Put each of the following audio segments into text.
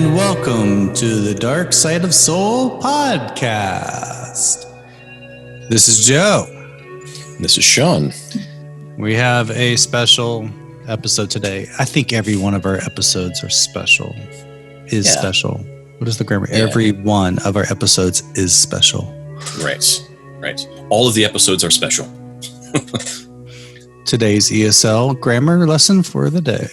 And welcome to the Dark Side of Soul podcast. This is Joe. This is Shawn. We have a special episode today. I think every one of our episodes are special. Special. What is the grammar? Yeah. Every one of our episodes is special. Right. All of the episodes are special. Today's ESL grammar lesson for the day.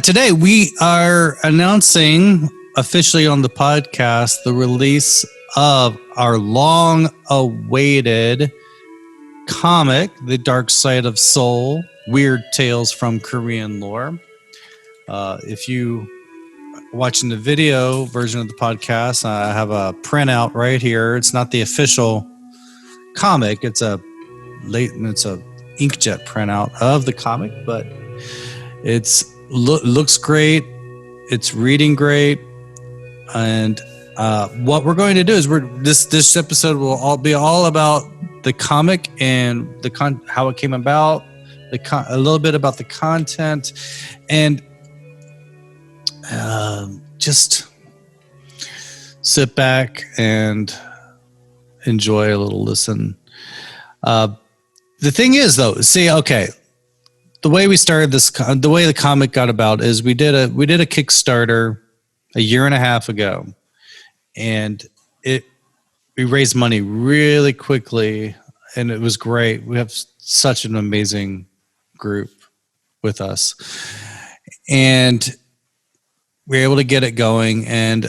Today we are announcing officially on the podcast the release of our long-awaited comic, The Dark Side of Seoul, Weird Tales from Korean Lore. If you are watching the video version of the podcast, I have a printout right here. It's not the official comic. It's a inkjet printout of the comic, but looks great. It's reading great. And what we're going to do is this episode will all about the comic and how it came about, a little bit about the content, and just sit back and enjoy a little listen. The thing is, though, the way we started this, the way the comic got about is we did a Kickstarter a year and a half ago, and we raised money really quickly, and it was great. We have such an amazing group with us, and we were able to get it going. And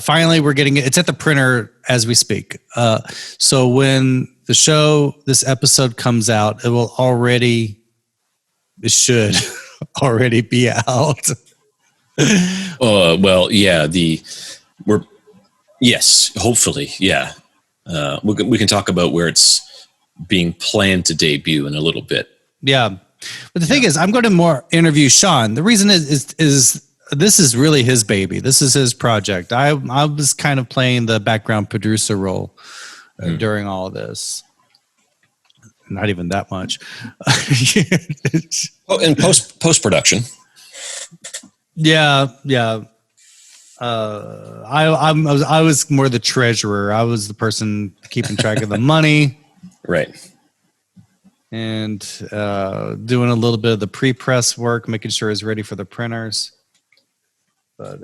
finally we're getting it. It's at the printer as we speak. So when this episode comes out, it should already be out. Hopefully. Yeah. We can talk about where it's being planned to debut in a little bit. Yeah. But the thing is, I'm going to more interview Shawn. The reason is this is really his baby. This is his project. I was kind of playing the background producer role during all of this. Not even that much. In post-production. Yeah. I was more the treasurer. I was the person keeping track of the money. Right. And doing a little bit of the pre-press work, making sure it's ready for the printers. But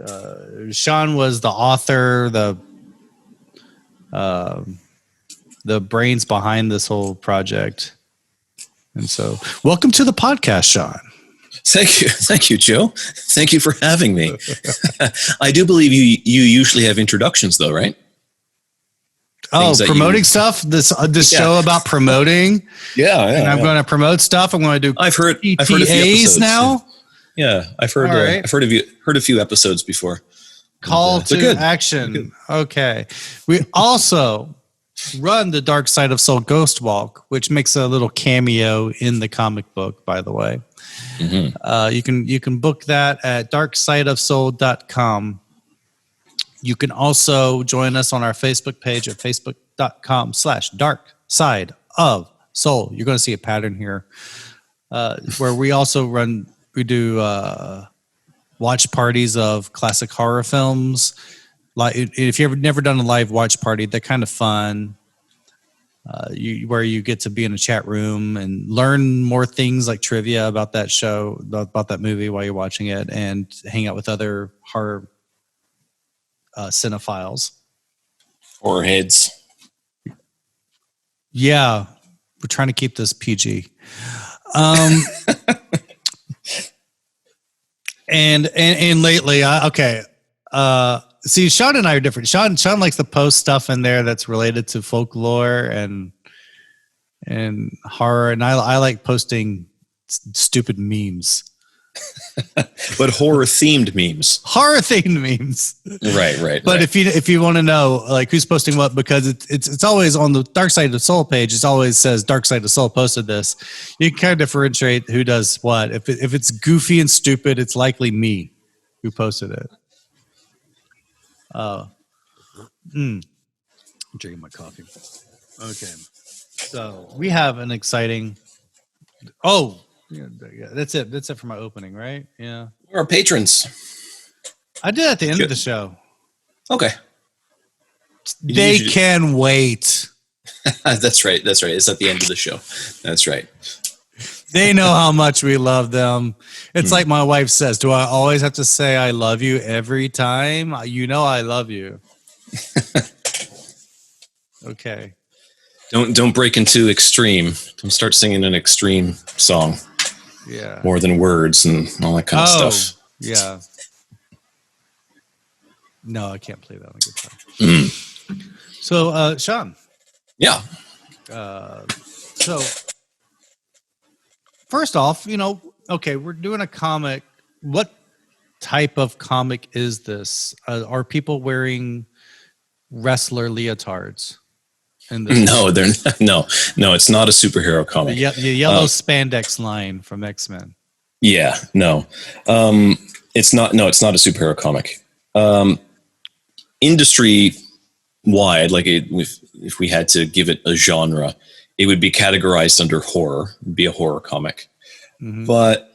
Shawn was the author, the brains behind this whole project. And so, welcome to the podcast, Shawn. Thank you, Joe. Thank you for having me. I do believe you usually have introductions, though, right? Promoting stuff. This show about promoting. Yeah. And I'm going to promote stuff. I'm going to do. I've heard a few episodes now. Yeah, I've heard. I've heard a few episodes before. Call to action. Okay. We also run the Dark Side of Soul Ghost Walk, which makes a little cameo in the comic book, by the way. Mm-hmm. You can book that at darksideofsoul.com. You can also join us on our Facebook page at facebook.com/darksideofsoul. You're going to see a pattern here where we do watch parties of classic horror films. Like if you've never done a live watch party, they're kind of fun. Where you get to be in a chat room and learn more things like trivia about that show, about that movie while you're watching it, and hang out with other horror cinephiles. Horror heads. Yeah, we're trying to keep this PG. And lately, see, Shawn and I are different. Shawn likes to post stuff in there that's related to folklore and horror, and I like posting stupid memes. But horror-themed memes. Right. But if you want to know like who's posting what, because it's always on the Dark Side of Soul page, it always says Dark Side of Soul posted this. You can kind of differentiate who does what. If it's goofy and stupid, it's likely me who posted it. I'm drinking my coffee. Okay. So we have an exciting Yeah, that's it. That's it for my opening, right? Yeah. Our patrons. I did at the end Good. of the show. Okay. They can wait. That's right. That's right. It's at the end of the show. That's right. They know how much we love them. It's like my wife says, do I always have to say I love you every time? You know I love you. Okay. Don't break into extreme. Don't start singing an extreme song. Yeah. More than words and all that kind of stuff. Yeah. No, I can't play that on guitar. So, Shawn. Yeah. So, first off, okay, we're doing a comic. What type of comic is this? Are people wearing wrestler leotards? No, they're not, no. It's not a superhero comic. The yellow spandex line from X-Men. Yeah, no. It's not. No, it's not a superhero comic. Industry wide, like if we had to give it a genre, it would be categorized under horror. It'd be a horror comic. Mm-hmm. But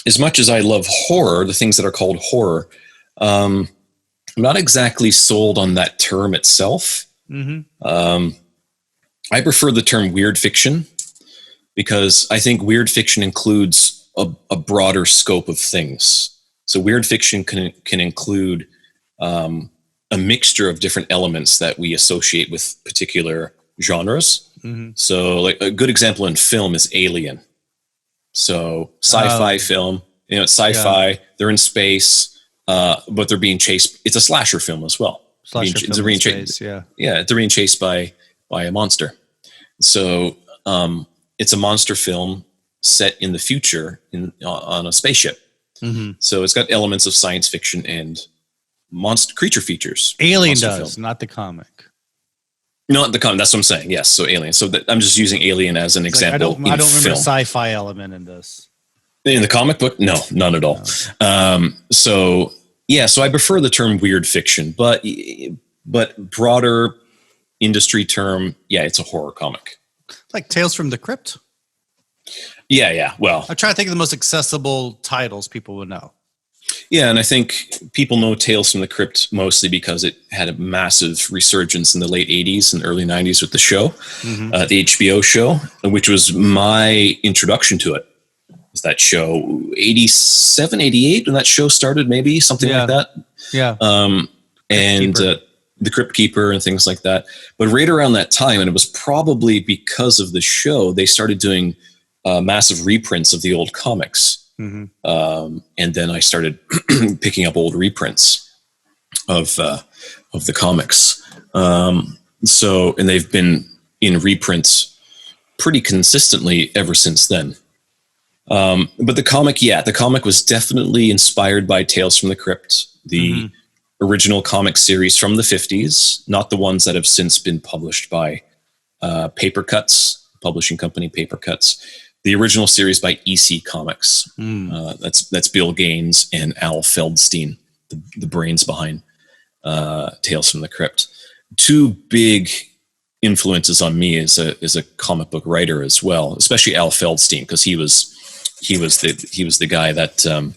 as much as I love horror, the things that are called horror, I'm not exactly sold on that term itself. Mm-hmm. I prefer the term weird fiction because I think weird fiction includes a broader scope of things. So weird fiction can include a mixture of different elements that we associate with particular genres. Mm-hmm. So like a good example in film is Alien. So sci-fi film, it's sci-fi, they're in space, but they're being chased. It's a slasher film as well. They're being chased by a monster. So it's a monster film set in the future on a spaceship. Mm-hmm. So it's got elements of science fiction and monster creature features. Alien does, film. Not the comic. Not the comic. That's what I'm saying. Yes. So Alien. So I'm just using Alien as an example. I don't remember a sci-fi element in this. In the comic book, no, none at all. No. So I prefer the term weird fiction, but broader industry term, it's a horror comic. Like Tales from the Crypt. Yeah. Well, I'm trying to think of the most accessible titles people would know. Yeah, and I think people know Tales from the Crypt mostly because it had a massive resurgence in the late 80s and early 90s with the show, the HBO show, which was my introduction to it. Was that show 87, 88 when that show started, maybe something like that? Yeah. And the Crypt Keeper and things like that. But right around that time, and it was probably because of the show, they started doing massive reprints of the old comics. Mm-hmm. And then I started picking up old reprints of the comics. And they've been in reprints pretty consistently ever since then. But the comic was definitely inspired by Tales from the Crypt, the original comic series from the 50s, not the ones that have since been published by Paper Cuts, publishing company Paper Cuts. The original series by EC Comics. That's Bill Gaines and Al Feldstein, the brains behind Tales from the Crypt. Two big influences on me as a comic book writer as well, especially Al Feldstein, because he was the guy that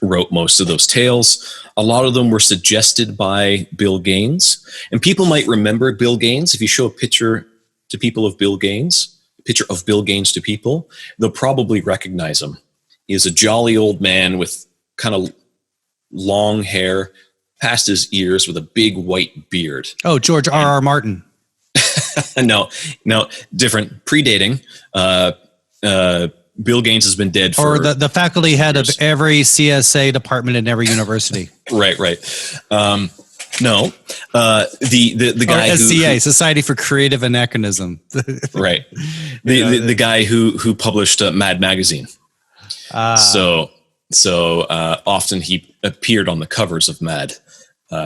wrote most of those tales. A lot of them were suggested by Bill Gaines, and people might remember Bill Gaines. If you show a picture to people of Bill Gaines, to people, they'll probably recognize him. He is a jolly old man with kind of long hair past his ears with a big white beard. Oh, George R.R. Martin. No, different. Predating. Bill Gaines has been dead for... Or the faculty head of every CSA department in every university. Right. No, the guy SCA, Society for Creative Anachronism. Right. The guy who published Mad Magazine. So often he appeared on the covers of Mad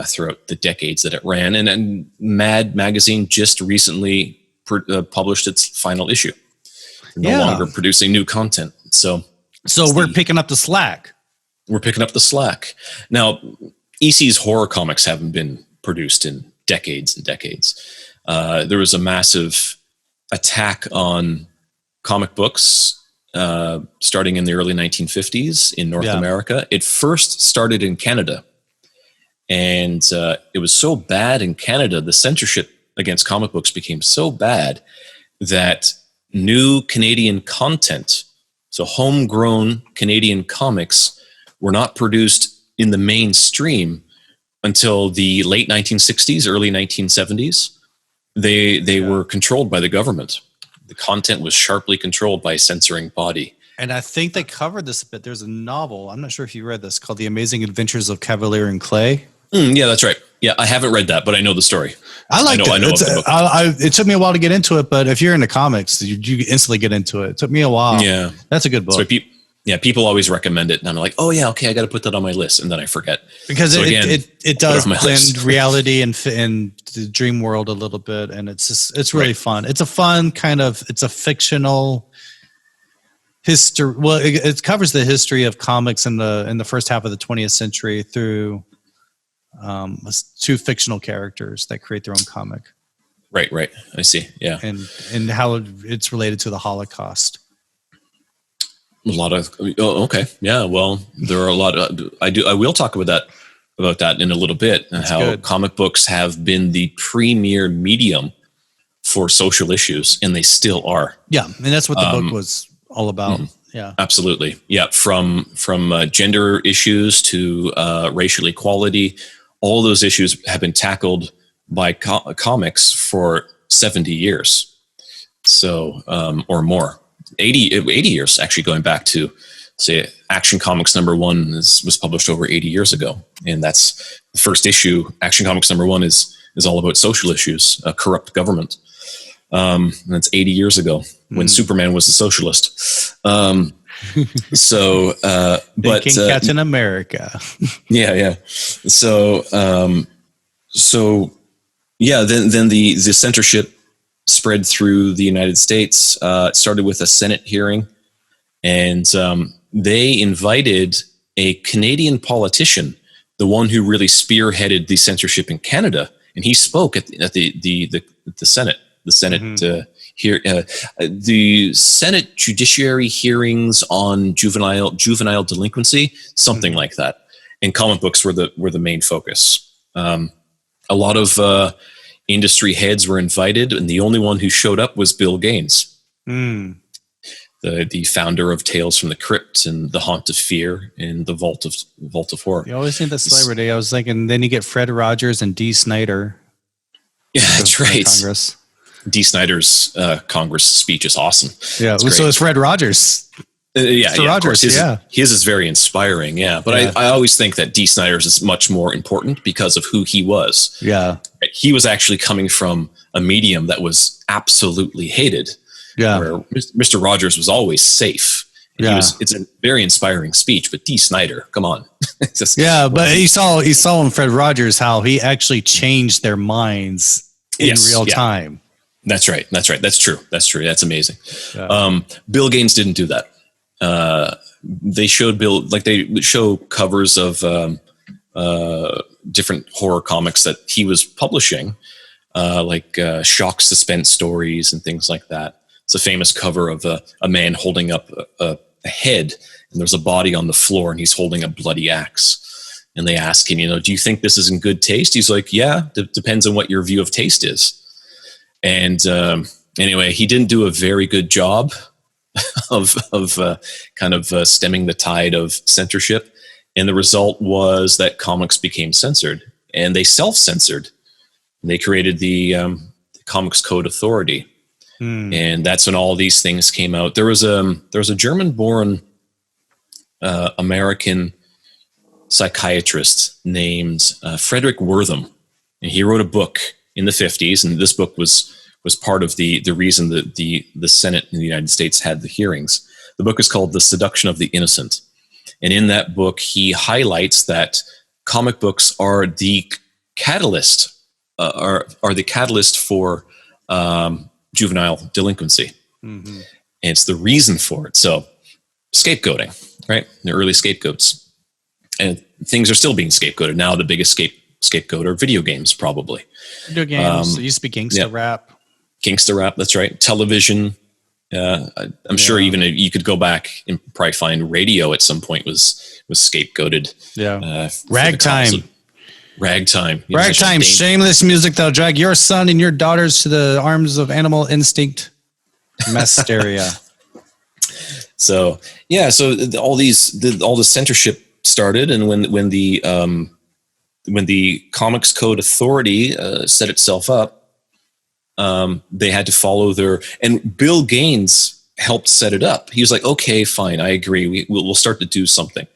throughout the decades that it ran, and Mad Magazine just recently published its final issue. They're no longer producing new content. So we're picking up the slack. We're picking up the slack. Now, EC's horror comics haven't been produced in decades and decades. There was a massive attack on comic books starting in the early 1950s in North America. It first started in Canada. And it was so bad in Canada, the censorship against comic books became so bad that new Canadian content, so homegrown Canadian comics, were not produced in the mainstream until the late 1960s, early 1970s. They were controlled by the government. The content was sharply controlled by a censoring body. And I think they covered this a bit. There's a novel, I'm not sure if you read this, called The Amazing Adventures of Cavalier and Clay. Yeah, that's right. Yeah, I haven't read that, but I know the story. I liked it. I know of the book. It took me a while to get into it, but if you're into comics, you instantly get into it. It took me a while. Yeah. That's a good book. So people always recommend it, and I'm like, oh yeah, okay, I got to put that on my list, and then I forget. Because so it does blend reality and the dream world a little bit, and it's really fun. It's a fun it's a fictional history. Well, it covers the history of comics in the first half of the 20th century through two fictional characters that create their own comic. Right. I see. Yeah. And how it's related to the Holocaust. A lot of, okay. Yeah. Well, there are a lot of, I will talk about that in a little bit, and how good. Comic books have been the premier medium for social issues, and they still are. Yeah. And that's what the book was all about. Mm-hmm. Yeah, absolutely. Yeah. From gender issues to racial equality, all those issues have been tackled by comics for 70 years. So, or more. 80 years, actually, going back to, say, Action Comics #1 was published over 80 years ago. And that's the first issue. Action Comics #1 is all about social issues, a corrupt government. And that's 80 years ago when Superman was a socialist. So, but Captain America. Yeah. So, then the censorship spread through the United States. It started with a Senate hearing, and they invited a Canadian politician, the one who really spearheaded the censorship in Canada, and he spoke at the Senate. The Senate here, the Senate judiciary hearings on juvenile delinquency, something like that, and comic books were the main focus. A lot of industry heads were invited, and the only one who showed up was Bill Gaines, the founder of Tales from the Crypt and The Haunt of Fear and the Vault of Horror. You always need the celebrity. I was thinking, then you get Fred Rogers and Dee Snider. Yeah, that's right. Congress. Dee Snider's Congress speech is awesome. Yeah, so it's Fred Rogers. Rogers, of course. His is very inspiring. Yeah, but I always think that Dee Snider's is much more important because of who he was. Yeah, he was actually coming from a medium that was absolutely hated. Yeah, where Mr. Rogers was always safe. It's a very inspiring speech, but Dee Snider, come on. But you saw in Fred Rogers how he actually changed their minds in real time. That's right. That's true. That's amazing. Yeah. Bill Gaines didn't do that. They showed they show covers of different horror comics that he was publishing, shock suspense stories and things like that. It's a famous cover of a man holding up a head, and there's a body on the floor, and he's holding a bloody axe. And they ask him, do you think this is in good taste? He's like, yeah, depends on what your view of taste is. And anyway, he didn't do a very good job of stemming the tide of censorship. And the result was that comics became censored, and they self-censored. They created the Comics Code Authority. And that's when all these things came out. There was a German-born American psychiatrist named Frederick Wertham, and he wrote a book in the 50s, and this book was part of the reason that the Senate in the United States had the hearings. The book is called The Seduction of the Innocent, and in that book, he highlights that comic books are the catalyst, are the catalyst for juvenile delinquency. Mm-hmm. And it's the reason for it. So scapegoating, right? The early scapegoats. And things are still being scapegoated. Now the biggest scapegoat are video games, probably. Video games. It used to be gangsta rap. Gangsta rap, that's right. Television, I'm sure even if you could go back and probably find radio at some point was scapegoated. Yeah. Ragtime. Ragtime. Ragtime, shameless music that'll drag your son and your daughters to the arms of animal instinct. Masteria. So all the censorship started, and when the Comics Code Authority set itself up, they had to follow and Bill Gaines helped set it up. He was like, okay, fine, I agree. We'll start to do something.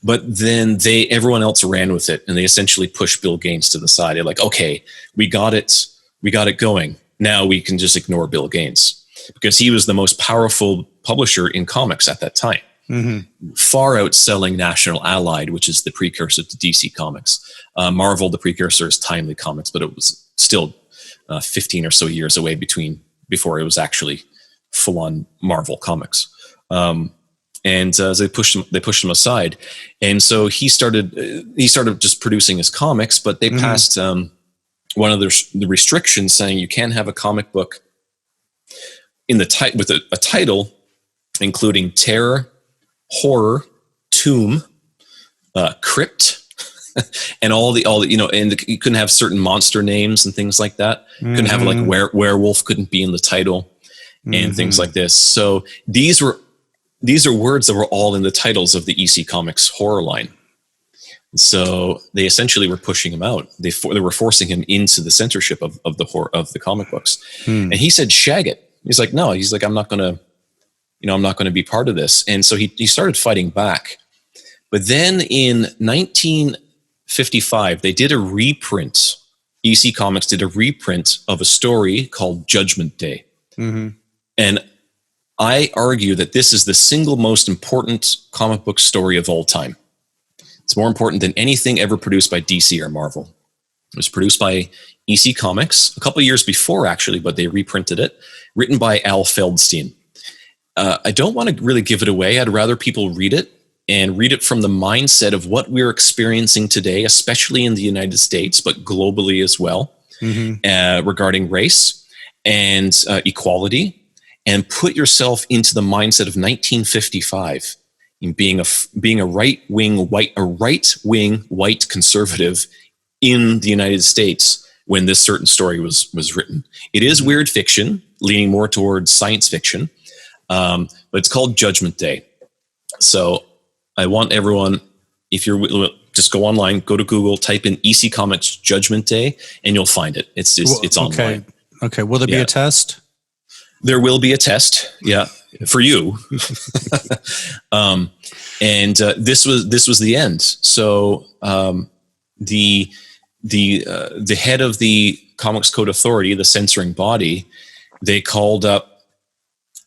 But then everyone else ran with it, and they essentially pushed Bill Gaines to the side. They're like, okay, we got it going. Now we can just ignore Bill Gaines, because he was the most powerful publisher in comics at that time. Mm-hmm. Far outselling National Allied, which is the precursor to DC Comics. Marvel, the precursor, is Timely Comics, but it was still 15 or so years away before it was actually full-on Marvel Comics. And they pushed him aside, and so he started just producing his comics. But they passed one of the restrictions saying you can't have a comic book in the with a title including terror, horror, tomb, crypt, and all the and you couldn't have certain monster names and things like that. Couldn't have like werewolf couldn't be in the title and things like this. So these are words that were all in the titles of the EC Comics horror line. So they essentially were pushing him out. They were forcing him into the censorship of the comic books. And he said, "Shag it." He's like, "No." He's like, "I'm not going to be part of this." And so he started fighting back. But then in 1955, they did a reprint. EC Comics did a reprint of a story called Judgment Day. And I argue that this is the single most important comic book story of all time. It's more important than anything ever produced by DC or Marvel. It was produced by EC Comics a couple of years before, actually, but they reprinted it. Written by Al Feldstein. I don't want to really give it away. I'd rather people read it and read it from the mindset of what we're experiencing today, especially in the United States, but globally as well, regarding race and equality. And put yourself into the mindset of 1955, in being a right-wing white conservative in the United States when this certain story was written. It is weird fiction, leaning more towards science fiction, but it's called Judgment Day. So I want everyone, if you're just go online, go to Google, type in EC Comics Judgment Day, and you'll find it. It's online. Okay. Will there be a test? There will be a test, for you. And this was the end. So the head of the Comics Code Authority, the censoring body, they called up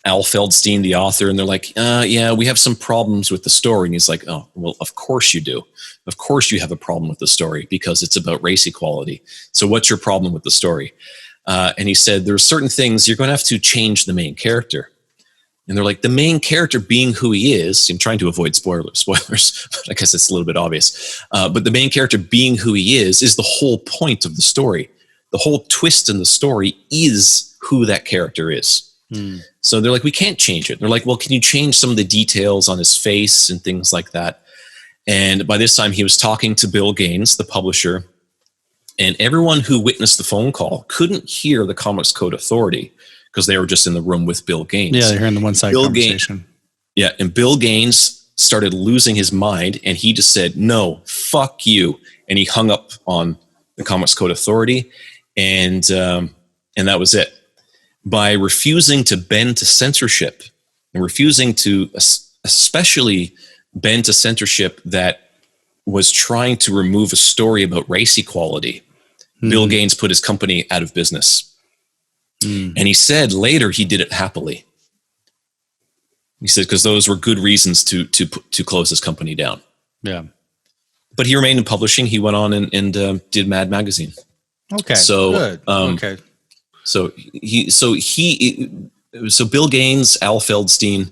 Al Feldstein, the author, and they're like, we have some problems with the story. And he's like, oh, well, of course you do. Of course you have a problem with the story, because it's about race equality. So what's your problem with the story? And he said, there's certain things you're going to have to change the main character. And they're like, the main character being who he is. I'm trying to avoid spoilers, but I guess it's a little bit obvious. But the main character being who he is the whole point of the story. The whole twist in the story is who that character is. So they're like, we can't change it. They're like, well, can you change some of the details on his face and things like that? And by this time, he was talking to Bill Gaines, the publisher. And everyone who witnessed the phone call couldn't hear the Comics Code Authority because they were just in the room with Bill Gaines. Yeah, they're hearing the one-side conversation. And Bill Gaines started losing his mind, and he just said, "No, fuck you," and he hung up on the Comics Code Authority, and that was it. By refusing to bend to censorship, and refusing to especially bend to censorship that was trying to remove a story about race equality, Bill Gaines put his company out of business. And he said later he did it happily. He said because those were good reasons to close his company down. Yeah. But he remained in publishing. He went on and did Mad Magazine. Okay. So good. Okay. So Bill Gaines, Al Feldstein,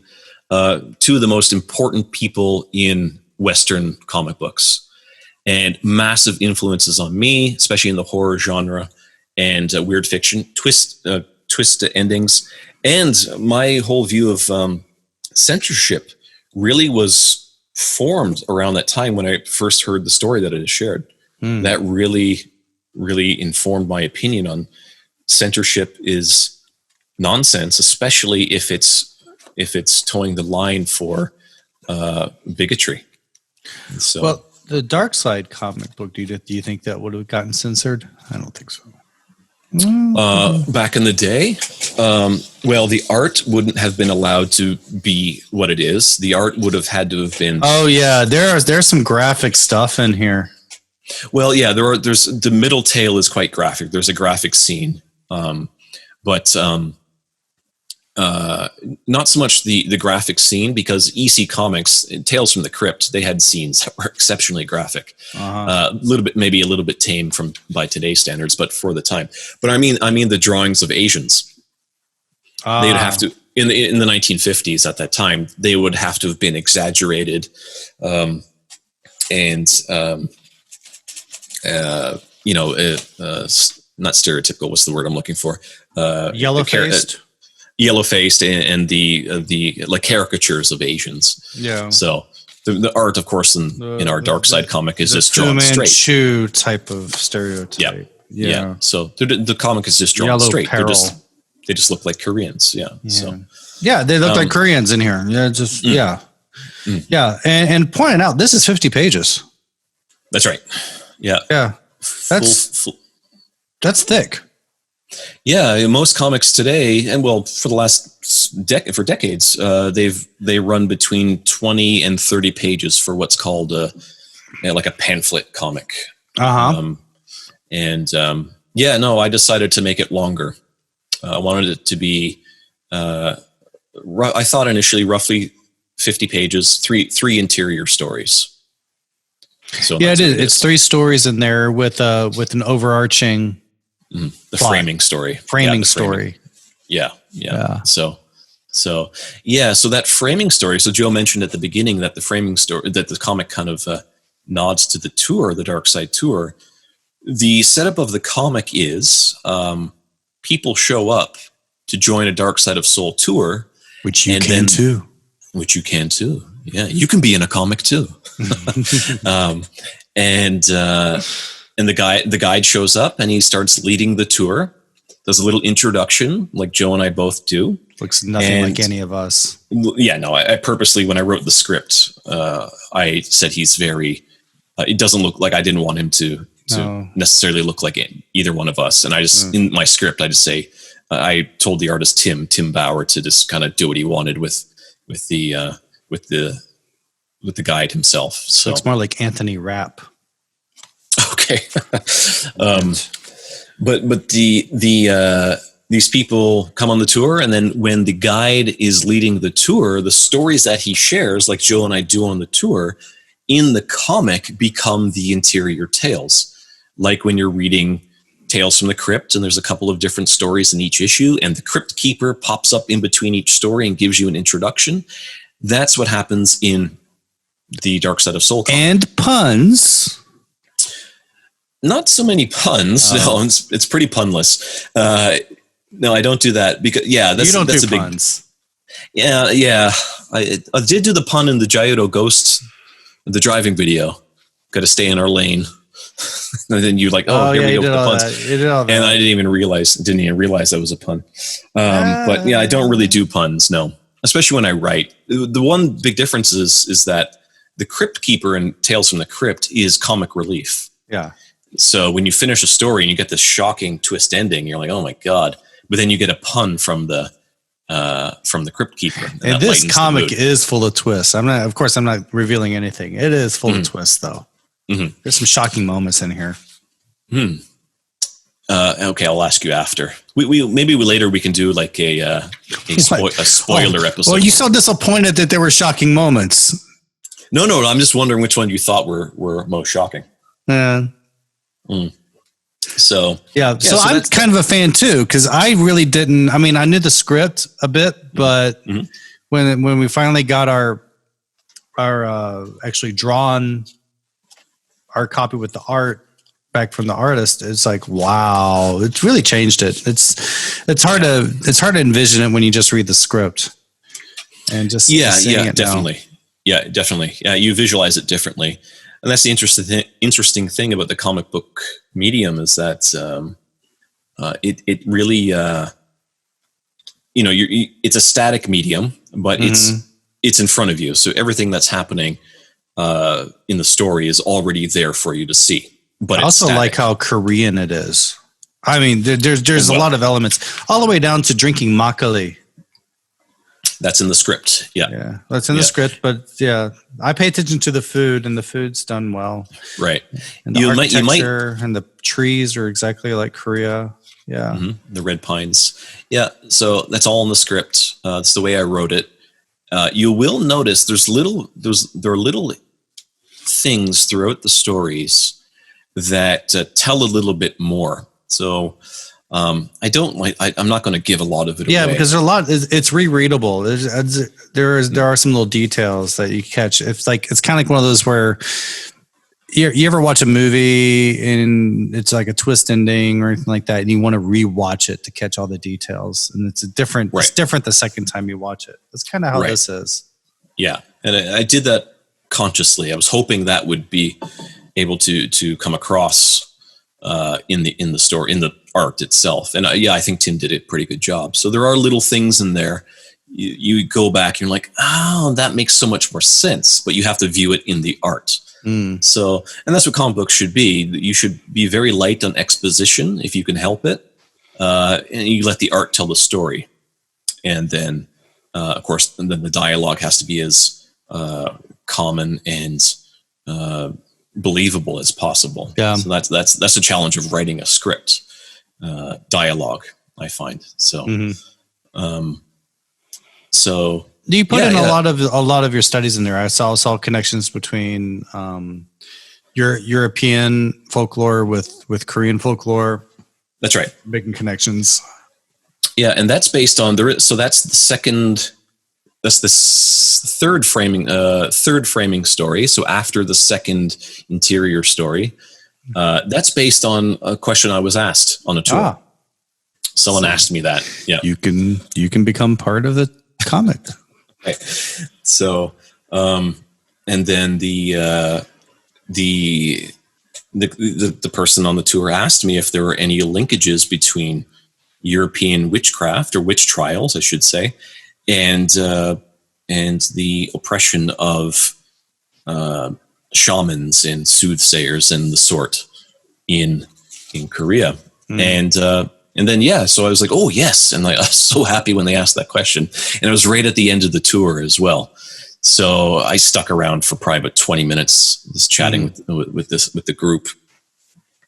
two of the most important people in Western comic books, and massive influences on me, especially in the horror genre and weird fiction. twist endings, and my whole view of censorship really was formed around that time when I first heard the story that I just shared. That really informed my opinion on censorship is nonsense, especially if it's towing the line for bigotry. So, well, the Dark Side comic book, do you think that would have gotten censored? I don't think so. Back in the day, well, the art wouldn't have been allowed to be what it is. The art would have had to have been. Oh yeah, there's some graphic stuff in here. Well, yeah, there's the middle tale is quite graphic. There's a graphic scene, but not so much the graphic scene, because EC Comics, Tales from the Crypt, they had scenes that were exceptionally graphic. Maybe a little bit tame by today's standards, but for the time. But I mean the drawings of Asians. They'd have to in the 1950s at that time. They would have to have been exaggerated, not stereotypical. What's the word I'm looking for? Yellow-faced. Yellow-faced and the like caricatures of Asians. Yeah. So the art, of course, in our Dark Side comic is just drawn straight. Fu Manchu type of stereotype. Yeah. So the comic is just drawn Yellow straight. peril. They just look like Koreans. Yeah. So they look like Koreans in here. Yeah. Yeah. And pointing out, this is 50 pages. That's right. Yeah. Yeah. That's thick. Yeah, most comics today, and well, for the last decades, they run between 20 and 30 pages for what's called like a pamphlet comic. I decided to make it longer. I wanted it to be, I thought initially roughly 50 pages, three interior stories. So yeah, it is. It's 3 stories in there with an overarching. The framing story. Yeah. So that framing story. So Joe mentioned at the beginning that the framing story, that the comic kind of nods to the tour, the Dark Side tour. The setup of the comic is people show up to join a Dark Side of Seoul tour, which you can too. Which you can too. Yeah, you can be in a comic too. And the guide shows up and he starts leading the tour, does a little introduction like Joe and I both do. Looks nothing like any of us. Yeah, no, I purposely, when I wrote the script, I said he's very, it doesn't look like, I didn't want him to necessarily look like either one of us. And I just, in my script, I just say, I told the artist, Tim Bauer, to just kind of do what he wanted with the guide himself. So it's more like Anthony Rapp. Okay. But these people come on the tour, and then when the guide is leading the tour, the stories that he shares, like Joe and I do on the tour, in the comic become the interior tales. Like when you're reading Tales from the Crypt, and there's a couple of different stories in each issue, and the Crypt Keeper pops up in between each story and gives you an introduction. That's what happens in the Dark Side of Seoul comic. And puns. Not so many puns. No, it's pretty punless. No, I don't do that because that's a big puns. Yeah. I did do the pun in the Gyudo Ghost, the driving video. Got to stay in our lane. And then you like, here we go with the puns. And I didn't even realize that was a pun. But yeah, I don't really do puns. No, especially when I write. The one big difference is that the Crypt Keeper in Tales from the Crypt is comic relief. Yeah. So when you finish a story and you get this shocking twist ending, you're like, oh my God. But then you get a pun from the Crypt Keeper. And this comic is full of twists. I'm not revealing anything. It is full of twists though. Mm-hmm. There's some shocking moments in here. Okay, I'll ask you after. We maybe later we can do like a spoiler episode. Well, you so disappointed that there were shocking moments. No. I'm just wondering which one you thought were most shocking. Yeah. So I'm kind of a fan too, because I really didn't. I mean, I knew the script a bit, but when we finally got our actually drawn our copy with the art back from the artist, it's like, wow, it's really changed it. It's hard to envision it when you just read the script and just seeing it definitely. Now. Yeah, definitely. Yeah, you visualize it differently. And that's the interesting thing about the comic book medium is that it really, it's a static medium, but it's in front of you. So everything that's happening in the story is already there for you to see. But I also like how Korean it is. I mean, there's a lot of elements, all the way down to drinking makgeolli. That's in the script. Yeah, that's in the script. But yeah, I pay attention to the food, and the food's done well. Right. And the architecture and the trees are exactly like Korea. Yeah. Mm-hmm. The red pines. Yeah. So that's all in the script. That's the way I wrote it. You will notice there are little things throughout the stories that tell a little bit more. So I'm not going to give a lot of it away. Yeah, because there's a lot. It's rereadable. There are some little details that you catch. It's kind of like one of those where you ever watch a movie and it's like a twist ending or anything like that, and you want to rewatch it to catch all the details, and it's different. It's different the second time you watch it. That's kind of how this is. Yeah, and I did that consciously. I was hoping that would be able to come across in the story, in the art itself. And I think Tim did a pretty good job. So there are little things in there. You go back and you're like, oh, that makes so much more sense, but you have to view it in the art. So, and that's what comic books should be. You should be very light on exposition if you can help it. And you let the art tell the story. And then, of course, and then the dialogue has to be as common and believable as possible. Yeah. So that's a challenge of writing a script, dialogue, I find. So, so do you put in a lot of your studies in there? I saw connections between your European folklore with Korean folklore. That's right. Making connections. Yeah, and that's based on so that's the second. That's the third framing story. So after the second interior story, that's based on a question I was asked on a tour. Someone asked me that. Yeah, you can become part of the comic. Right. So, and then the person on the tour asked me if there were any linkages between European witchcraft or witch trials, I should say, and the oppression of shamans and soothsayers and the sort in Korea. And then, so I was like, oh, yes. And I was so happy when they asked that question. And it was right at the end of the tour as well. So I stuck around for probably about 20 minutes, just chatting with the group.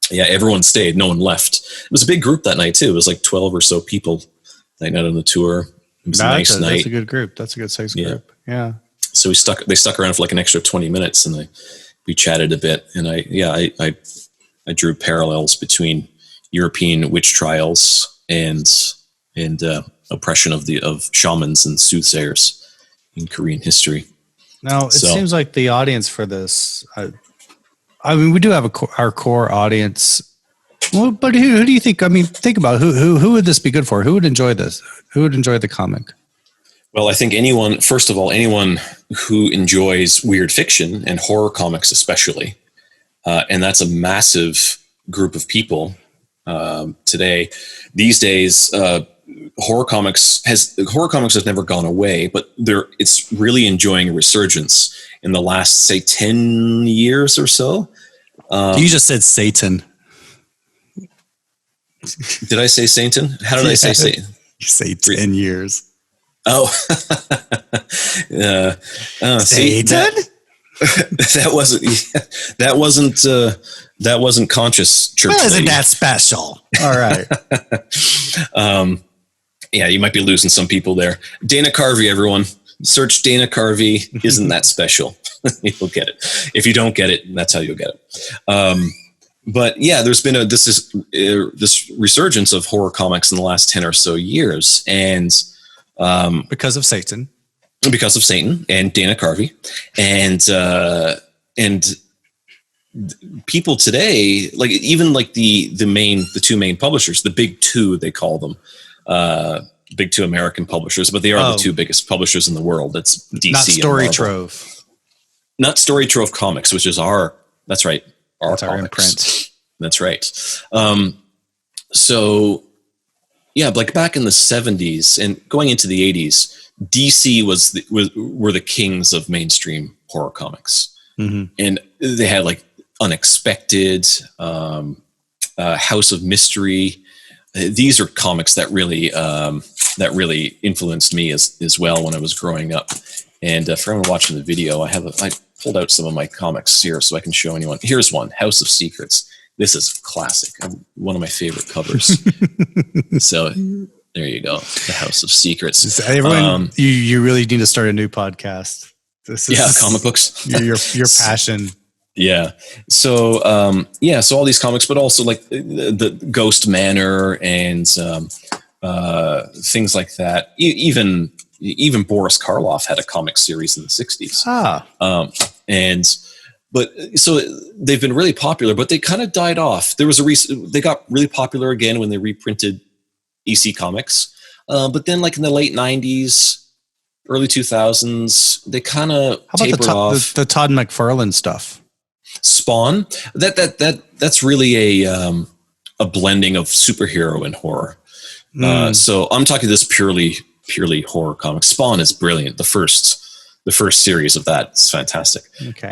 Yeah, everyone stayed. No one left. It was a big group that night, too. It was like 12 or so people that night on the tour. It was a nice night. That's a good group. That's a good size group. Yeah. So they stuck around for like an extra 20 minutes, and we chatted a bit. And I drew parallels between European witch trials and oppression of shamans and soothsayers in Korean history. Now it seems like the audience for this. I mean, we do have our core audience. Well, but who do you think? I mean, think about who would this be good for? Who would enjoy this? Who would enjoy the comic? Well, I think anyone who enjoys weird fiction and horror comics, especially, and that's a massive group of people today. These days, horror comics have never gone away, but it's really enjoying a resurgence in the last, say, 10 years or so. You just said Satan. Did I say Satan? How did I say Satan? You say 10 years. Oh, Satan? That wasn't conscious church. Well, isn't that special? All right. Yeah, you might be losing some people there. Dana Carvey, everyone. Search Dana Carvey. Isn't that special? You'll get it. If you don't get it, that's how you'll get it. But yeah, there's been this resurgence of horror comics in the last 10 or so years, and because of Satan and Dana Carvey, and people today, like even like the two main publishers, the big two, they call them, big two American publishers, but they are the two biggest publishers in the world. That's DC, not Story Trove, not Story Trove Comics, which is that's right, our imprint. That's right. So yeah, like back in the 70s and going into the 80s, DC were the kings of mainstream horror comics, and they had like Unexpected, House of Mystery. These are comics that really influenced me as well when I was growing up. And for anyone watching the video, I pulled out some of my comics here so I can show anyone. Here's one, House of Secrets. This is classic. One of my favorite covers. So there you go, the House of Secrets. Everyone, you really need to start a new podcast. This is comic books. your passion. Yeah. So, so all these comics, but also like the Ghost Manor and things like that. Even Boris Karloff had a comic series in the 60s. So they've been really popular, but they kind of died off. There was they got really popular again when they reprinted EC Comics. But then like in the late 90s, early 2000s, they kind of tapered off. The Todd McFarlane stuff? Spawn, that's really a blending of superhero and horror. So I'm talking this purely horror comic. Spawn is brilliant. The first series of that is fantastic. Okay.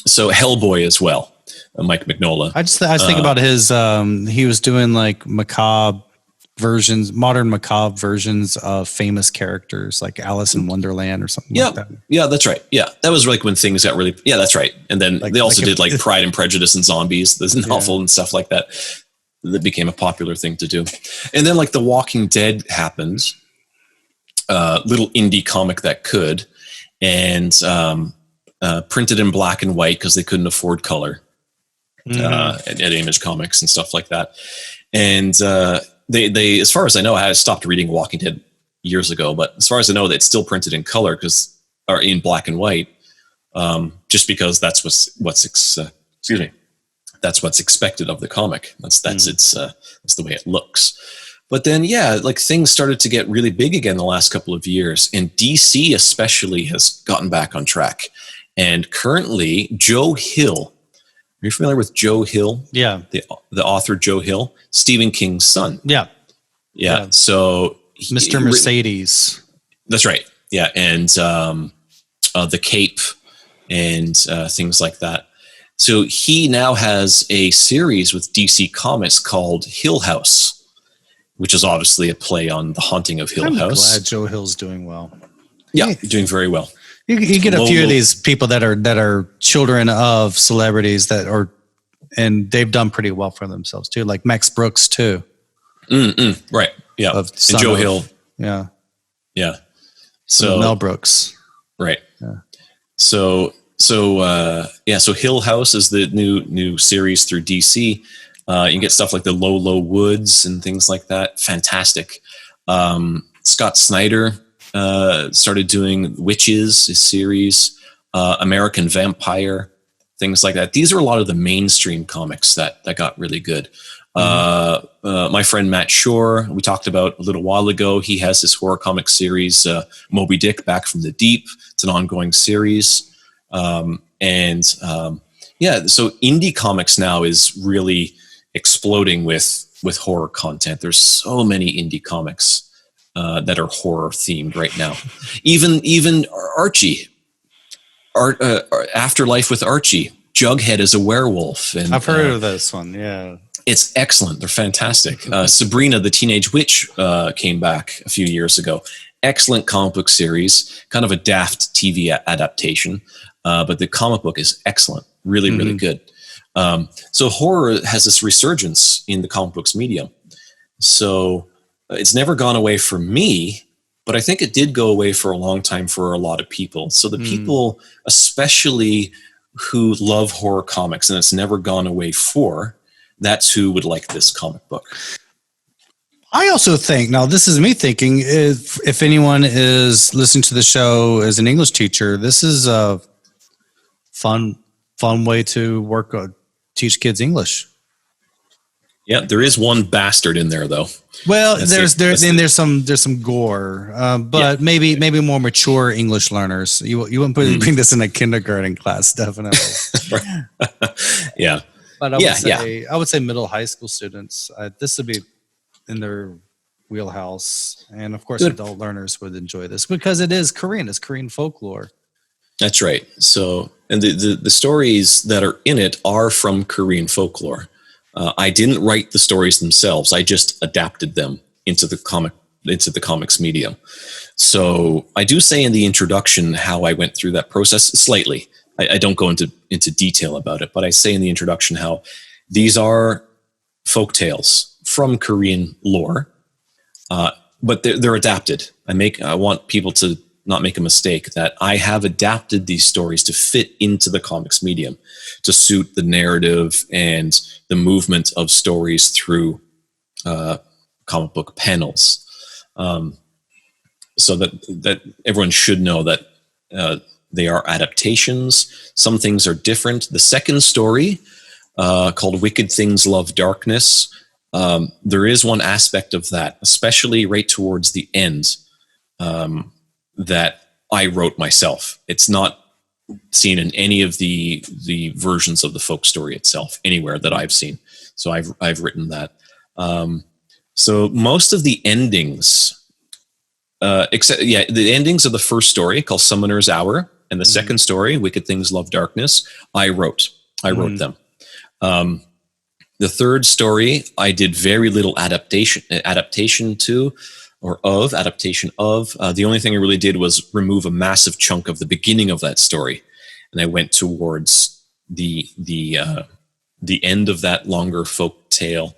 So Hellboy as well, Mike Mignola. I was thinking about his. He was doing like modern macabre versions of famous characters like Alice in Wonderland or something like that. Yeah, that's right. Yeah, that was like when things got really. Yeah, that's right. And then they also did like Pride and Prejudice and Zombies, this novel and stuff like that. That became a popular thing to do. And then like The Walking Dead happened. Little indie comic that could, and printed in black and white because they couldn't afford color at Image Comics and stuff like that. And they, as far as I know, I stopped reading Walking Dead years ago, but as far as I know, it's still printed in color or in black and white, just because that's what's expected of the comic. That's the way it looks. But then, like things started to get really big again the last couple of years, and DC especially has gotten back on track. And currently, Joe Hill, are you familiar with Joe Hill? Yeah. The author Joe Hill, Stephen King's son. Yeah. So Mr. Mercedes. That's right. Yeah. And The Cape and things like that. So he now has a series with DC Comics called Hill House, which is obviously a play on The Haunting of Hill House. I'm glad Joe Hill's doing well. Yeah, doing very well. You get a few of these people that are children of celebrities and they've done pretty well for themselves too, like Max Brooks too. Right. Yeah. And Joe Hill. Yeah. Yeah. So Mel Brooks. Right. Yeah. So Hill House is the new series through DC. You can get stuff like the Low Woods and things like that. Fantastic. Scott Snyder started doing Witches, his series, American Vampire, things like that. These are a lot of the mainstream comics that got really good. My friend Matt Shore, we talked about a little while ago, he has his horror comic series, Moby Dick, Back from the Deep. It's an ongoing series. So indie comics now is really exploding with horror content. There's so many indie comics that are horror themed right now. Even Archie, Afterlife with Archie. Jughead is a werewolf, and I've heard of this one. Yeah, it's excellent. They're fantastic. Sabrina the Teenage Witch came back a few years ago. Excellent comic book series, kind of a daft TV adaptation, but the comic book is excellent. Really, really good. So horror has this resurgence in the comic books medium. So it's never gone away for me, but I think it did go away for a long time for a lot of people. So the people, especially who love horror comics, and it's never gone away for, that's who would like this comic book. I also think, now this is me thinking, if anyone is listening to the show as an English teacher, this is a fun fun way to teach kids English. Yeah, there is one bastard in there though. Well, there's some gore, but maybe more mature English learners. You wouldn't bring this in a kindergarten class, definitely. Yeah, but I would say middle high school students. This would be in their wheelhouse, and of course, adult learners would enjoy this because it is Korean. It's Korean folklore. That's right. So, and the stories that are in it are from Korean folklore. I didn't write the stories themselves. I just adapted them into the comics medium. So I do say in the introduction how I went through that process slightly. I don't go into detail about it, but I say in the introduction how these are folk tales from Korean lore, but they're adapted. I want people to not make a mistake that I have adapted these stories to fit into the comics medium, to suit the narrative and the movement of stories through comic book panels. So that everyone should know that they are adaptations. Some things are different. The second story, called Wicked Things Love Darkness, there is one aspect of that, especially right towards the end, that I wrote myself. It's not seen in any of the versions of the folk story itself anywhere that I've seen. So I've written that. So most of the endings, the endings of the first story called Summoner's Hour and the second story, Wicked Things Love Darkness, I wrote them. The third story, I did very little adaptation of. The only thing I really did was remove a massive chunk of the beginning of that story, and I went towards the end of that longer folk tale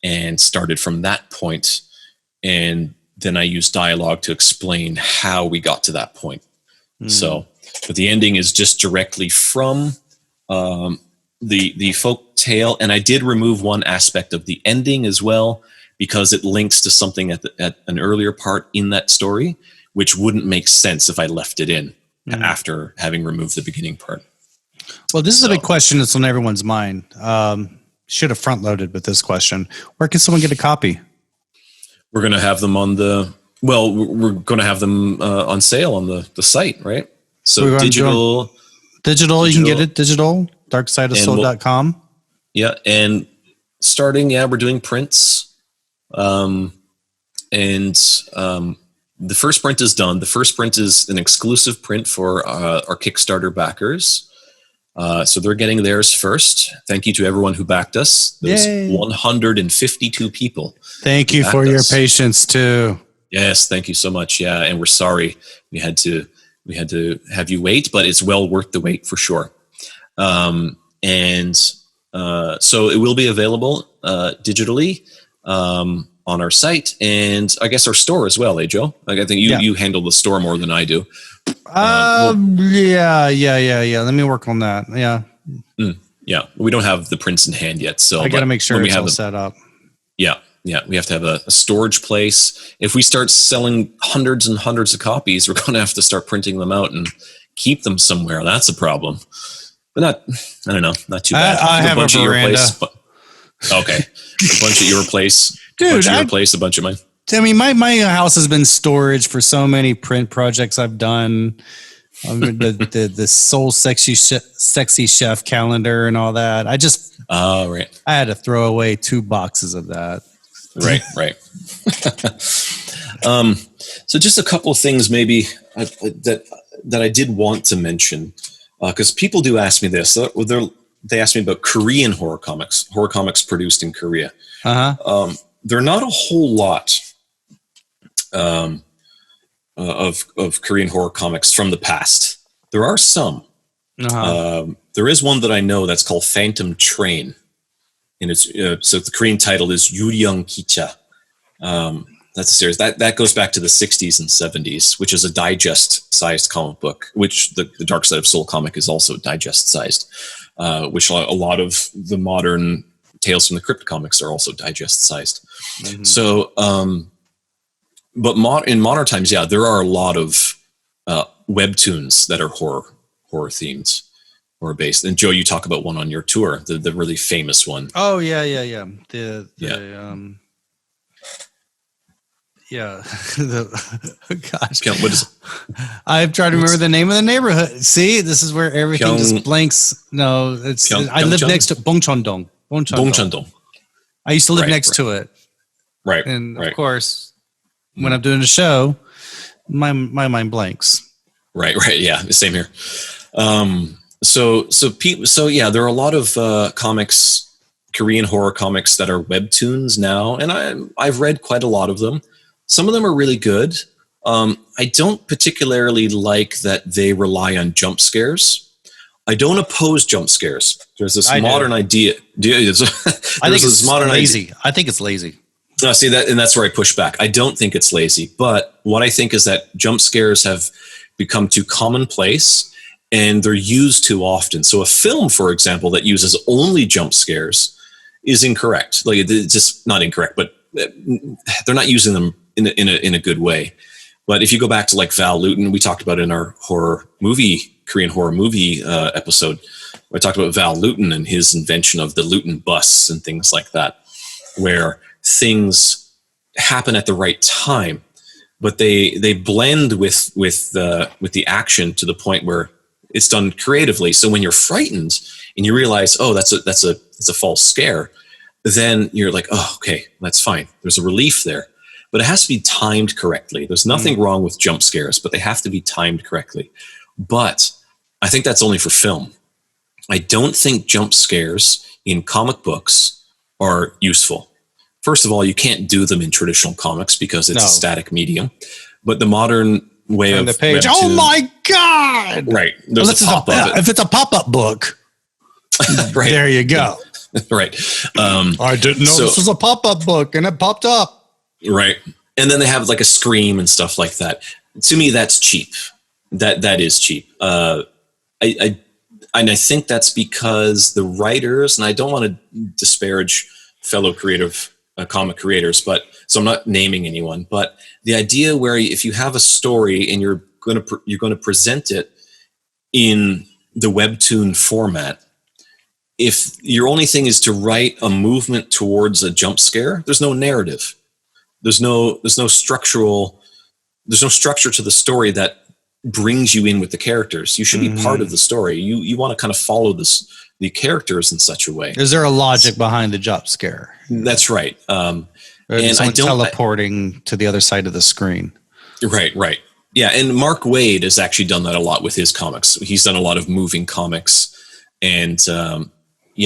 and started from that point, and then I used dialogue to explain how we got to that point. So, but the ending is just directly from the folk tale, and I did remove one aspect of the ending as well, because it links to something at an earlier part in that story, which wouldn't make sense if I left it in after having removed the beginning part. Well, this is a big question that's on everyone's mind. Should have front loaded with this question. Where can someone get a copy? We're going to have them we're going to have them on sale on the site, right? So digital, you can get it digital, darksideofseoul.com. Yeah. And starting, we're doing prints. The first print is done. The first print is an exclusive print for our Kickstarter backers. So they're getting theirs first. Thank you to everyone who backed us. There's 152 people. Thank you for your patience too. Yes, thank you so much. Yeah, and we're sorry we had to have you wait, but it's well worth the wait for sure. So it will be available digitally on our site, and I guess our store as well, Joe? Like, I think you handle the store more than I do. Yeah. Let me work on that. Yeah. Yeah. We don't have the prints in hand yet, so I got to make sure it's all set up. Yeah. We have to have a storage place. If we start selling hundreds and hundreds of copies, we're going to have to start printing them out and keep them somewhere. That's a problem. But not too bad. I have a veranda. Okay. A bunch at your place. Dude, a bunch at your place, a bunch of mine. I mean, my house has been storage for so many print projects I've done. The Soul Sexy Chef calendar and all that. I had to throw away 2 boxes of that. Right. So just a couple of things maybe that I did want to mention, because people do ask me this. They ask me about Korean horror comics produced in Korea. There are not a whole lot of Korean horror comics from the past. There are some. There is one that I know that's called Phantom Train, and it's so the Korean title is Yuryung Kicha. That's a series that goes back to the 60s and 70s, which is a digest-sized comic book, which the Dark Side of Seoul comic is also digest-sized, which a lot of the modern Tales from the Crypt comics are also digest-sized. So, but in modern times, there are a lot of webtoons that are horror themed, horror based. And Joe, you talk about one on your tour, the really famous one. Oh yeah. Gosh, What is it? I'm trying to remember the name of the neighborhood. See, this is where everything just blanks. No, I live next to Bongcheon-dong. Bongcheon-dong. I used to live next to it. Right. And of course, when I'm doing a show, my mind blanks. Right. Yeah. Same here. So yeah, there are a lot of comics, Korean horror comics that are webtoons now, and I've read quite a lot of them. Some of them are really good. I don't particularly like that they rely on jump scares. I don't oppose jump scares. There's this modern idea. I think it's lazy. I think it's lazy. No, see that, and that's where I push back. I don't think it's lazy, but what I think is that jump scares have become too commonplace, and they're used too often. So a film, for example, that uses only jump scares is incorrect. Like, it's just not incorrect, but they're not using them in a good way. But if you go back to like Val Lewton, we talked about in our Korean horror movie episode, I talked about Val Lewton and his invention of the Lewton bus and things like that, where things happen at the right time, but they blend with the action to the point where it's done creatively. So when you're frightened and you realize, oh, that's a false scare, then you're like, oh, okay, that's fine. There's a relief there. But it has to be timed correctly. There's nothing wrong with jump scares, but they have to be timed correctly. But I think that's only for film. I don't think jump scares in comic books are useful. First of all, you can't do them in traditional comics because it's a static medium. But the modern way of the page. Oh my God! Right. There's a pop-up. If it's a pop-up book, right. There you go. Right. I didn't know this was a pop-up book, and it popped up. Right. And then they have like a scream and stuff like that. To me, that's cheap. That is cheap. I think that's because the writers, and I don't want to disparage fellow creative comic creators, but so I'm not naming anyone, but the idea where if you have a story and you're going to present it in the webtoon format, if your only thing is to write a movement towards a jump scare, there's no narrative. There's no structure to the story that brings you in with the characters. You should be part of the story. You want to kind of follow the characters in such a way. Is there a logic behind the jump scare? That's right. And I don't teleporting to the other side of the screen. Right. Yeah, and Mark Waid has actually done that a lot with his comics. He's done a lot of moving comics, and he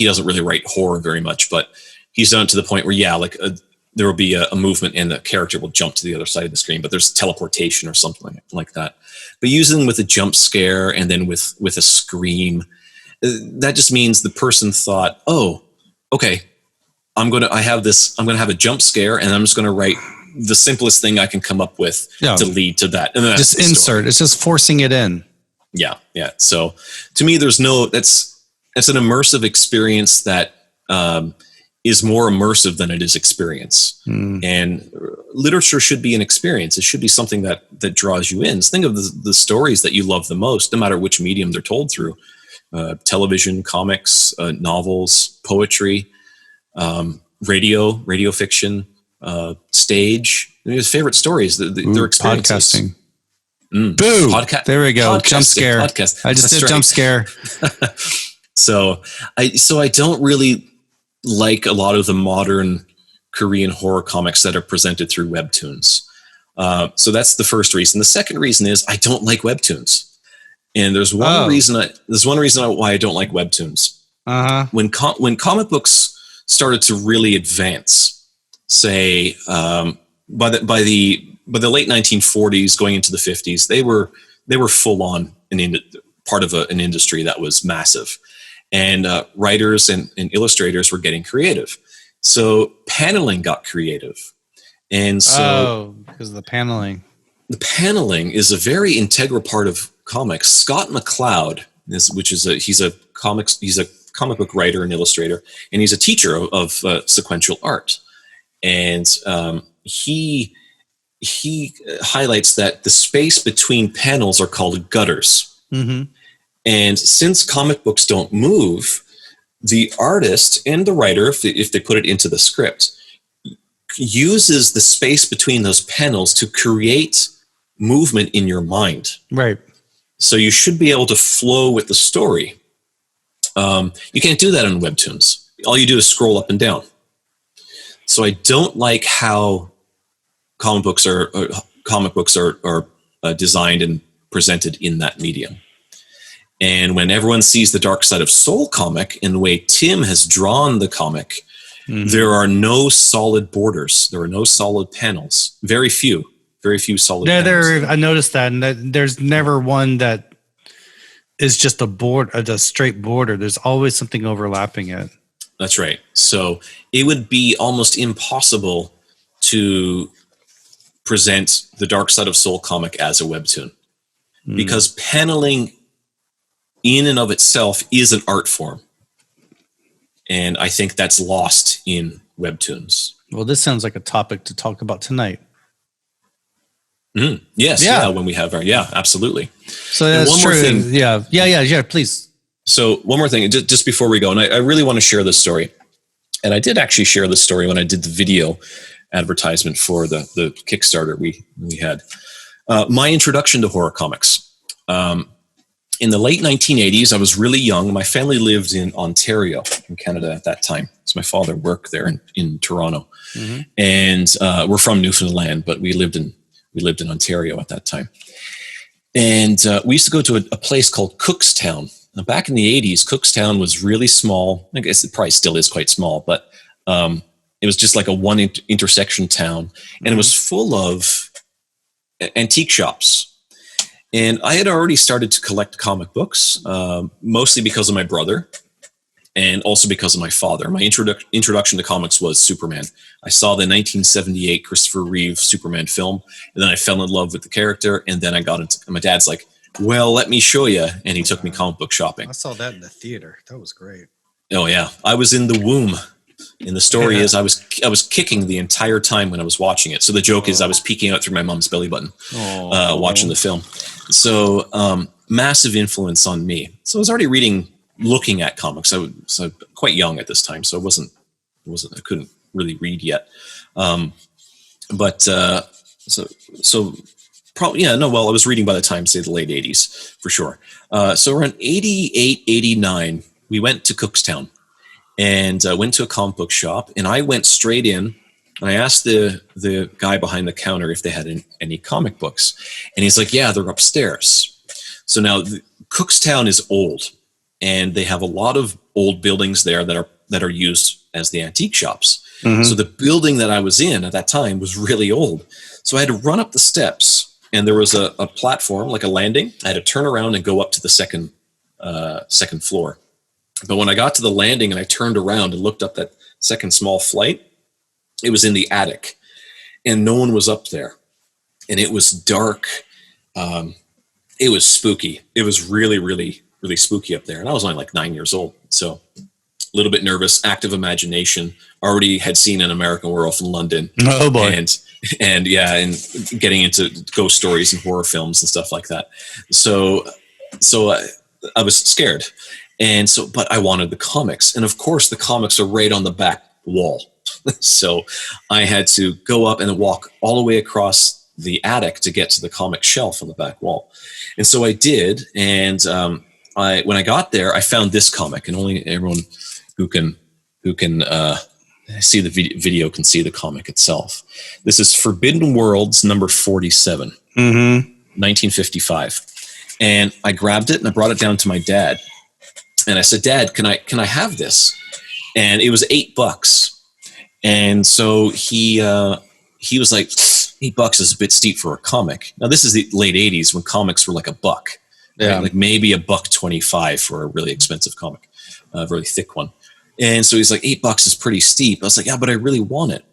doesn't really write horror very much, but he's done it to the point where there will be a movement and the character will jump to the other side of the screen, but there's teleportation or something like that. But using them with a jump scare and then with a scream, that just means the person thought, oh, okay, I'm going to have a jump scare and I'm just going to write the simplest thing I can come up with to lead to that. And then just insert. It's just forcing it in. Yeah. So to me, that's an immersive experience that, is more immersive than it is experience. And literature should be an experience. It should be something that draws you in. Think of the stories that you love the most, no matter which medium they're told through. Television, comics, novels, poetry, radio fiction, stage. Your favorite stories, their experiences. Podcasting. Boo! There we go. Jump scare. Podcast. I just did jump scare. So I don't really like a lot of the modern Korean horror comics that are presented through webtoons. So that's the first reason. The second reason is I don't like webtoons. And there's one reason why I don't like webtoons. When comic books started to really advance, say by the late 1940s going into the 50s, they were full on part of an industry that was massive. And writers and illustrators were getting creative. So paneling got creative. And so because of the paneling. The paneling is a very integral part of comics. Scott McCloud, he's a comic book writer and illustrator, and he's a teacher of sequential art. And he highlights that the space between panels are called gutters. And since comic books don't move, the artist and the writer, if they put it into the script, uses the space between those panels to create movement in your mind. Right. So you should be able to flow with the story. You can't do that on webtoons. All you do is scroll up and down. So I don't like how comic books are designed and presented in that medium. And when everyone sees the Dark Side of Soul comic and the way Tim has drawn the comic, there are no solid borders. There are no solid panels. Very few solid panels. I noticed that, and there's never one that is just a straight border. There's always something overlapping it. That's right. So it would be almost impossible to present the Dark Side of Soul comic as a webtoon, because paneling in and of itself is an art form. And I think that's lost in webtoons. Well, this sounds like a topic to talk about tonight. Yes. Yeah. When we have absolutely. So that's one more thing. Yeah. Please. So one more thing, just before we go, and I really want to share this story. And I did actually share this story when I did the video advertisement for the Kickstarter we had. My introduction to horror comics. In the late 1980s, I was really young. My family lived in Ontario, in Canada at that time. So my father worked there in Toronto. And we're from Newfoundland, but we lived in Ontario at that time. And we used to go to a place called Cookstown. Now, back in the 80s, Cookstown was really small. I guess it probably still is quite small, but it was just like a one intersection town. And it was full of antique shops. And I had already started to collect comic books, mostly because of my brother and also because of my father. My introduction to comics was Superman. I saw the 1978 Christopher Reeve Superman film, and then I fell in love with the character, and then I got into my dad's like, well, let me show you, and he took me comic book shopping. I saw that in the theater. That was great. Oh, yeah. I was in the womb. And the story is I was kicking the entire time when I was watching it. So the joke is I was peeking out through my mom's belly button watching the film. So massive influence on me. So I was already looking at comics. I was quite young at this time, so I couldn't really read yet. I was reading by the time, say, the late 80s for sure. So around 88, 89, we went to Cookstown. And went to a comic book shop, and I went straight in, and I asked the guy behind the counter if they had any comic books. And he's like, yeah, they're upstairs. So now Cookstown is old, and they have a lot of old buildings there that are used as the antique shops. So the building that I was in at that time was really old. So I had to run up the steps, and there was a platform, like a landing. I had to turn around and go up to the second floor. But when I got to the landing and I turned around and looked up that second small flight, it was in the attic, and no one was up there. And it was dark. It was spooky. It was really, really, really spooky up there. And I was only like 9 years old. So a little bit nervous, active imagination, already had seen An American Werewolf in London. Oh boy. And getting into ghost stories and horror films and stuff like that. So I was scared. But I wanted the comics. And of course, the comics are right on the back wall. So I had to go up and walk all the way across the attic to get to the comic shelf on the back wall. And so I did. And when I got there, I found this comic, and only everyone who can see the video can see the comic itself. This is Forbidden Worlds number 47, 1955. And I grabbed it and I brought it down to my dad. And I said, Dad, can I have this? And it was $8. And so he was like, $8 is a bit steep for a comic. Now this is the late 80s when comics were like $1. Yeah. Right? Like maybe $1.25 for a really expensive comic, a really thick one. And so he's like, $8 is pretty steep. I was like, yeah, but I really want it.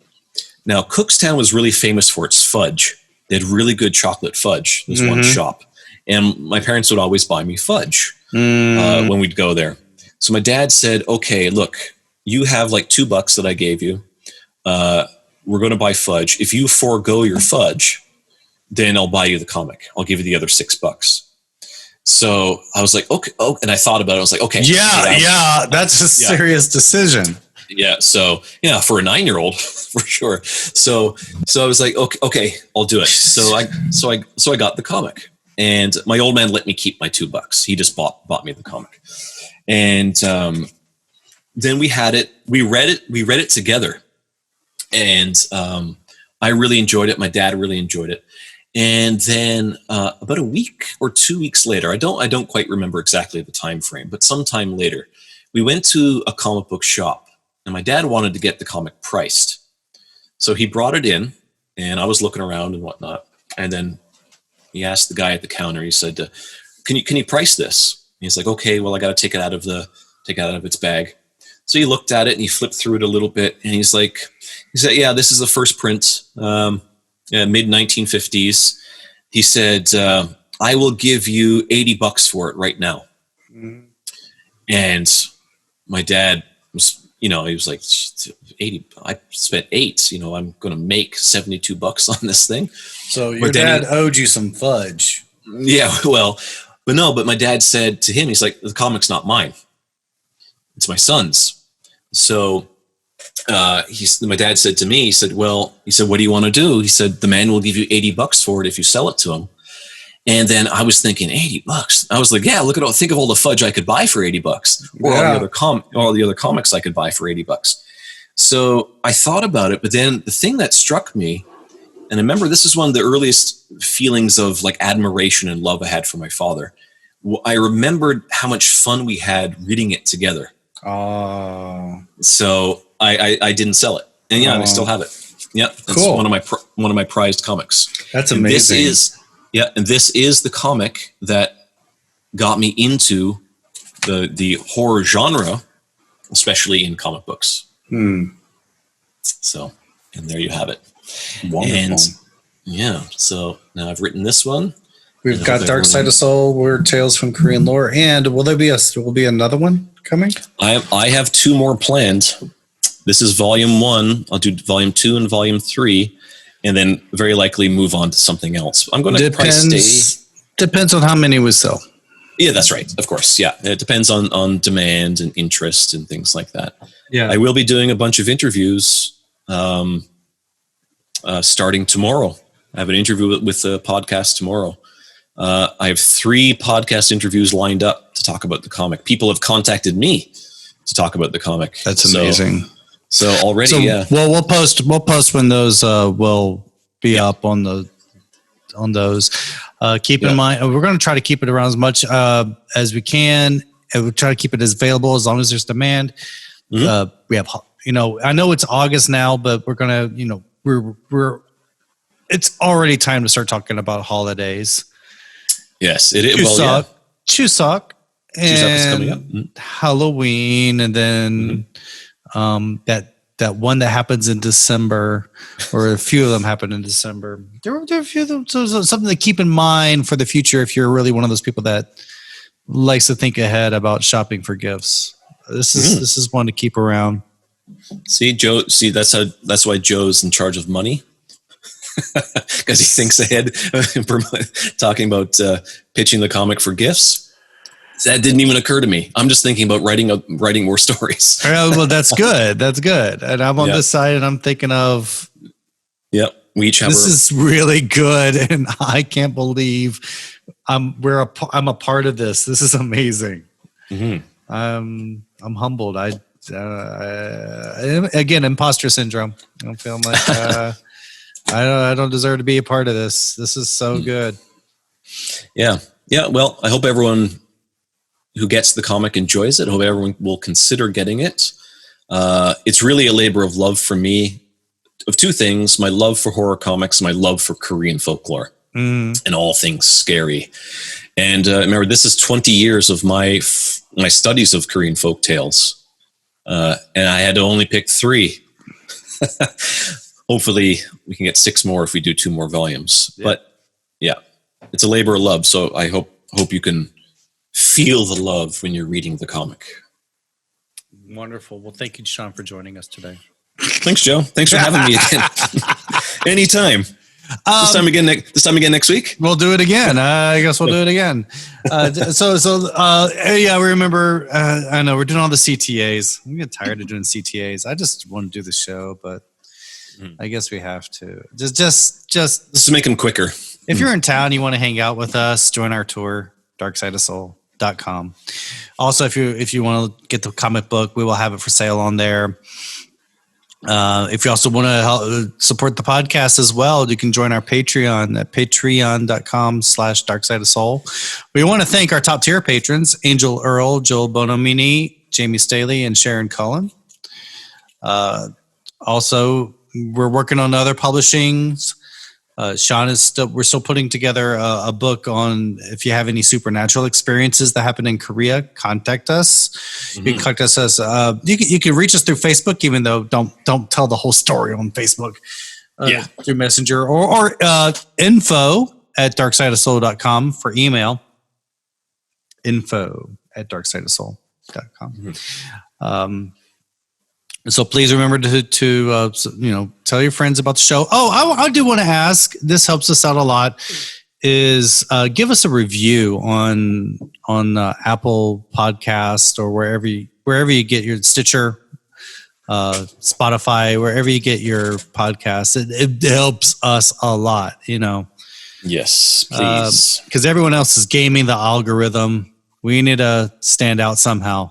Now Cookstown was really famous for its fudge. They had really good chocolate fudge. There's one shop. And my parents would always buy me fudge when we'd go there. So my dad said, okay, look, you have like $2 that I gave you. We're going to buy fudge. If you forego your fudge, then I'll buy you the comic. I'll give you the other $6. So I was like, okay. Oh, and I thought about it. I was like, okay. Yeah. That's a serious decision. Yeah. So yeah, for a 9-year-old, for sure. So I was like, okay, I'll do it. So I got the comic, and my old man let me keep my $2. He just bought me the comic, and then we had it. We read it together, and I really enjoyed it. My dad really enjoyed it. And then about a week or 2 weeks later, I don't quite remember exactly the time frame, but sometime later, we went to a comic book shop, and my dad wanted to get the comic priced. So he brought it in, and I was looking around and whatnot. And then he asked the guy at the counter. He said, "Can you price this?" And he's like, "Okay, well, I got to take it out of its bag." So he looked at it and he flipped through it a little bit, and he said, "Yeah, this is the first print, mid 1950s." He said, "I will give you $80 for it right now." Mm-hmm. And my dad was, he was like, 80. I spent $8. I'm going to make $72 on this thing. So your dad owed you some fudge. Yeah, well, but my dad said to him, he's like, "The comic's not mine. It's my son's." So my dad said to me, he said, "What do you want to do?" He said, "The man will give you $80 for it if you sell it to him." And then I was thinking, $80. I was like, yeah, think of all the fudge I could buy for $80, or all the other comics I could buy for $80. So I thought about it, but then the thing that struck me, and I remember this is one of the earliest feelings of like admiration and love I had for my father. I remembered how much fun we had reading it together. Oh. So I didn't sell it, and I still have it. Yeah, it's cool. one of my prized comics. That's amazing. And this is the comic that got me into the horror genre, especially in comic books. So, and there you have it. Wonderful. And so now I've written this one. We've got Dark Side of Seoul, Weird Tales from Korean Lore, and will there be another one coming? I have 2 more planned. This is volume 1. I'll do volume 2 and volume 3. And then very likely move on to something else. I'm going to Depends on how many we sell. Yeah, that's right. Of course. Yeah. It depends on demand and interest and things like that. Yeah. I will be doing a bunch of interviews starting tomorrow. I have an interview with the podcast tomorrow. I have 3 podcast interviews lined up to talk about the comic. People have contacted me to talk about the comic. That's amazing. So already, yeah. Well, we'll post when those will be up on those. Keep in mind, we're going to try to keep it around as much as we can, and we'll try to keep it as available as long as there's demand. Mm-hmm. We have, I know it's August now, but we're gonna, we're. It's already time to start talking about holidays. Yes, it is. Chuseok, is coming up. Mm-hmm. Halloween, and then. That one that happens in December, or a few of them happen in December. There are a few of them. So something to keep in mind for the future if you're really one of those people that likes to think ahead about shopping for gifts. This is one to keep around. See, Joe. See, that's why Joe's in charge of money, because he thinks ahead. Talking about pitching the comic for gifts. That didn't even occur to me. I'm just thinking about writing more stories. Well, that's good. That's good. And I'm on this side, and I'm thinking of. Yep, we each have. This is really good, and I can't believe I'm a part of this. This is amazing. Mm-hmm. I'm humbled. Again, imposter syndrome. I'm feeling like I don't deserve to be a part of this. This is so good. Yeah. Well, I hope everyone who gets the comic enjoys it. I hope everyone will consider getting it. It's really a labor of love for me, of 2 things: my love for horror comics, my love for Korean folklore, and all things scary. And remember, this is 20 years of my studies of Korean folk tales, and I had to only pick 3. Hopefully, we can get 6 more if we do 2 more volumes. Yeah. But yeah, it's a labor of love. So I hope you can feel the love when you're reading the comic. Wonderful. Well, thank you, Shawn, for joining us today. Thanks, Joe. Thanks for having me again. Anytime. This time again next week. We'll do it again. I guess we'll do it again. Yeah, we remember. I know we're doing all the CTAs. I'm getting tired of doing CTAs. I just want to do the show, but I guess we have to. Just make them quicker. If you're in town, you want to hang out with us, join our tour, darksideofseoul.com. Also, if you want to get the comic book, we will have it for sale on there. If you also want to help support the podcast as well, you can join our Patreon at patreon.com/darksideofseoul. We want to thank our top tier patrons, Angel Earl, Joel Bonomini, Jamie Staley, and Sharon Cullen. Also, we're working on other publishings. Shawn we're still putting together a book on if you have any supernatural experiences that happen in Korea, contact us. Mm-hmm. You can contact us. You can reach us through Facebook, even though don't tell the whole story on Facebook. Through Messenger or info@darksideofseoul.com for email. info@darksideofseoul.com. Mm-hmm. So please remember to tell your friends about the show. Oh, I do want to ask. This helps us out a lot. Is give us a review on Apple Podcast or wherever you get your Stitcher, Spotify, wherever you get your podcasts. It helps us a lot. Yes, please. Because everyone else is gaming the algorithm. We need to stand out somehow.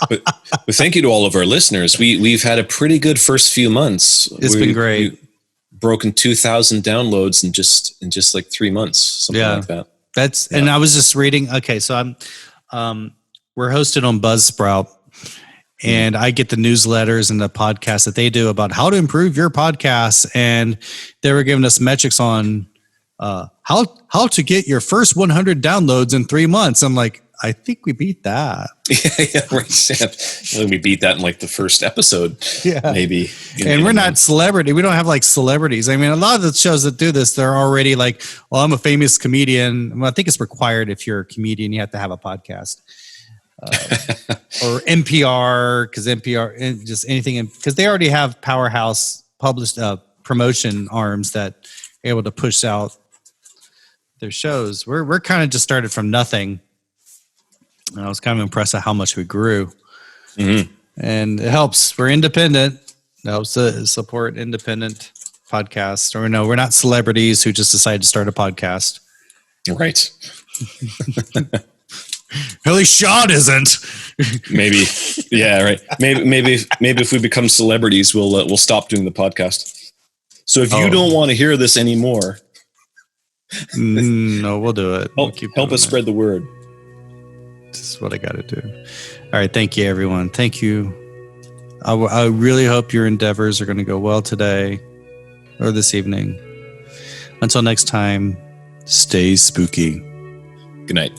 but thank you to all of our listeners. We've had a pretty good first few months. It's been great. We've broken 2,000 downloads in just like 3 months, something like that. And I was just reading. Okay, so we're hosted on Buzzsprout, and I get the newsletters and the podcasts that they do about how to improve your podcast, and they were giving us metrics on how to get your first 100 downloads in 3 months. I'm like, I think we beat that. Yeah, right. We beat that in like the first episode, maybe. And we're not celebrity. We don't have like celebrities. I mean, a lot of the shows that do this, they're already like, well, I'm a famous comedian. Well, I think it's required if you're a comedian, you have to have a podcast. Or NPR, because NPR, and just anything, because they already have powerhouse published promotion arms that are able to push out their shows. We're kind of just started from nothing. And I was kind of impressed at how much we grew. Mm-hmm. And it helps. We're independent. It helps to support independent podcasts. Or no, we're not celebrities who just decided to start a podcast. Right. At least Shawn isn't. Maybe. Yeah, right. Maybe if we become celebrities, we'll stop doing the podcast. So if you don't want to hear this anymore, no, we'll do it. Help us spread the word. This is what I got to do. All right. Thank you, everyone. Thank you. I really hope your endeavors are going to go well today or this evening. Until next time, stay spooky. Good night.